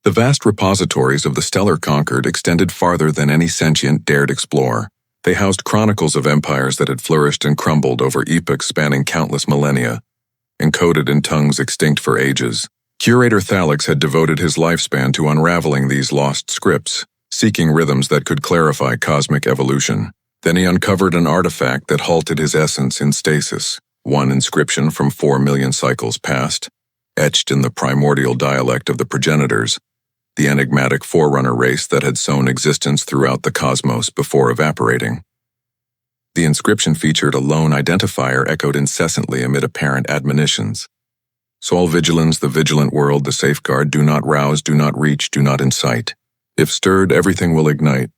The vast repositories of the Stellar Concord extended farther than any sentient dared explore. They housed chronicles of empires that had flourished and crumbled over epochs spanning countless millennia, encoded in tongues extinct for ages. Curator Thalix had devoted his lifespan to unraveling these lost scripts, seeking rhythms that could clarify cosmic evolution. Then he uncovered an artifact that halted his essence in stasis, one inscription from 4 million cycles past, etched in the primordial dialect of the Progenitors, the enigmatic forerunner race that had sown existence throughout the cosmos before evaporating. The inscription featured a lone identifier echoed incessantly amid apparent admonitions. Sol vigilans, the vigilant world, the safeguard, do not rouse, do not reach, do not incite. If stirred, everything will ignite.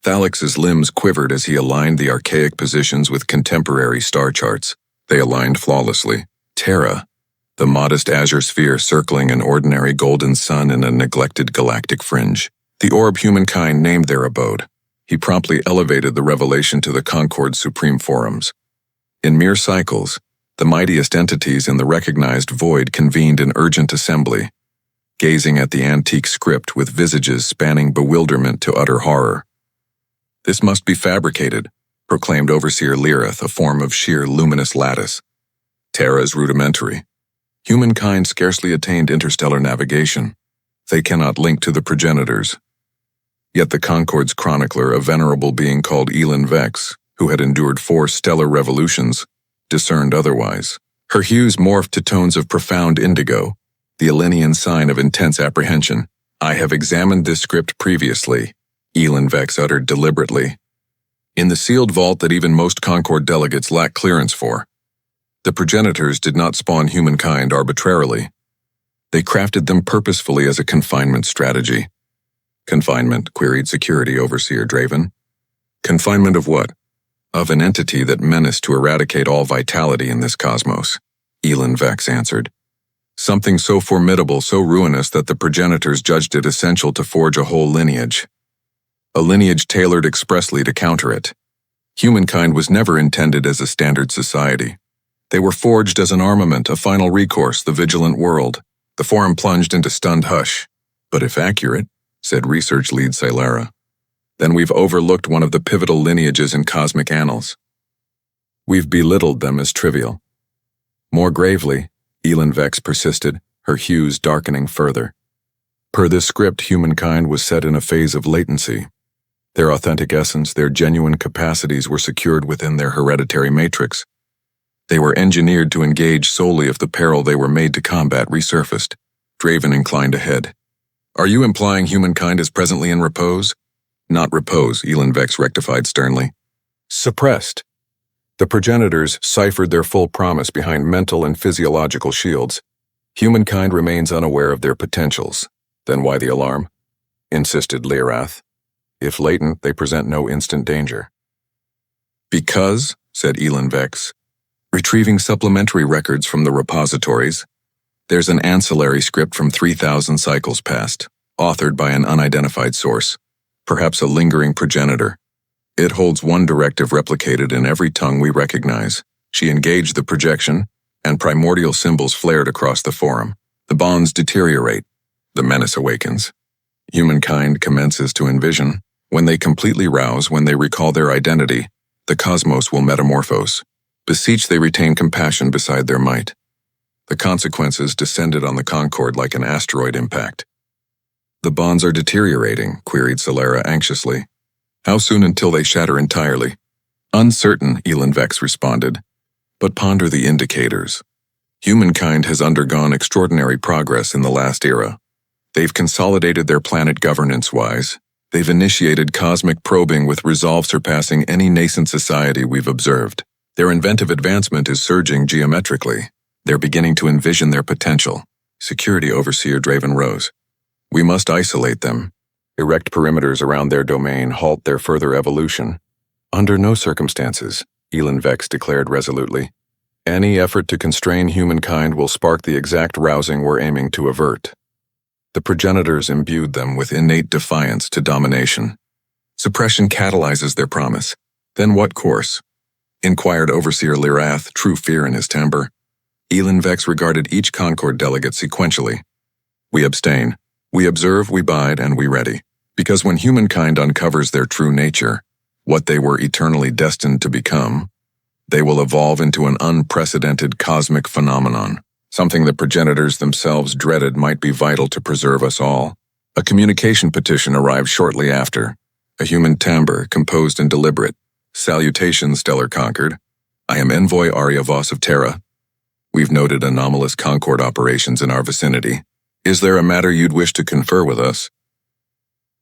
Thalix's limbs quivered as he aligned the archaic positions with contemporary star charts. They aligned flawlessly. Terra, the modest azure sphere circling an ordinary golden sun in a neglected galactic fringe. The orb humankind named their abode. He promptly elevated the revelation to the Concord's supreme forums. In mere cycles, the mightiest entities in the recognized void convened in urgent assembly, gazing at the antique script with visages spanning bewilderment to utter horror. "This must be fabricated," proclaimed Overseer Lirith, a form of sheer luminous lattice. "Terra is rudimentary. Humankind scarcely attained interstellar navigation. They cannot link to the Progenitors." Yet the Concord's chronicler, a venerable being called Elin Vex, who had endured 4 stellar revolutions, discerned otherwise. Her hues morphed to tones of profound indigo, the Elinian sign of intense apprehension. "I have examined this script previously," Elin Vex uttered deliberately, "in the sealed vault that even most Concord delegates lack clearance for. The Progenitors did not spawn humankind arbitrarily. They crafted them purposefully as a confinement strategy." "Confinement?" queried Security Overseer Draven. "Confinement of what?" "Of an entity that menaced to eradicate all vitality in this cosmos," Elin Vex answered. "Something so formidable, so ruinous that the Progenitors judged it essential to forge a whole lineage. A lineage tailored expressly to counter it. Humankind was never intended as a standard society. They were forged as an armament, a final recourse, the vigilant world." The forum plunged into stunned hush. "But if accurate," said research lead Silara, "then we've overlooked one of the pivotal lineages in cosmic annals. We've belittled them as trivial." More gravely, Elin Vex persisted, her hues darkening further. "Per this script, humankind was set in a phase of latency. Their authentic essence, their genuine capacities were secured within their hereditary matrix. They were engineered to engage solely if the peril they were made to combat resurfaced." Draven inclined ahead. "Are you implying humankind is presently in repose?" "Not repose," Elin Vex rectified sternly. "Suppressed. The Progenitors ciphered their full promise behind mental and physiological shields. Humankind remains unaware of their potentials." "Then why the alarm?" insisted Lirath. "If latent, they present no instant danger." "Because," said Elin Vex, retrieving supplementary records from the repositories, "there's an ancillary script from 3,000 cycles past, authored by an unidentified source, perhaps a lingering progenitor. It holds one directive replicated in every tongue we recognize." She engaged the projection, and primordial symbols flared across the forum. The bonds deteriorate. The menace awakens. Humankind commences to envision. When they completely rouse, when they recall their identity, the cosmos will metamorphose. Beseech they retain compassion beside their might. The consequences descended on the Concord like an asteroid impact. "The bonds are deteriorating," queried Solara anxiously. "How soon until they shatter entirely?" "Uncertain," Elin Vex responded. "But ponder the indicators. Humankind has undergone extraordinary progress in the last era. They've consolidated their planet governance-wise. They've initiated cosmic probing with resolve surpassing any nascent society we've observed. Their inventive advancement is surging geometrically. They're beginning to envision their potential." Security Overseer Draven rose. "We must isolate them. Erect perimeters around their domain, halt their further evolution." "Under no circumstances," Elin Vex declared resolutely. "Any effort to constrain humankind will spark the exact rousing we're aiming to avert." The Progenitors imbued them with innate defiance to domination. Suppression catalyzes their promise. "Then what course?" inquired Overseer Lirath, true fear in his timbre. Elin Vex regarded each Concord delegate sequentially. "We abstain," We observe, we bide, and we ready. Because when humankind uncovers their true nature, what they were eternally destined to become, they will evolve into an unprecedented cosmic phenomenon, something the progenitors themselves dreaded might be vital to preserve us all. A communication petition arrived shortly after, a human timbre composed and deliberate. Salutations, Stellar Concord. I am Envoy Voss of Terra. We've noted anomalous Concord operations in our vicinity. Is there a matter you'd wish to confer with us?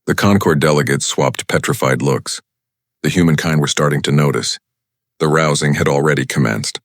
The Concord delegates swapped petrified looks. The humankind were starting to notice. The rousing had already commenced.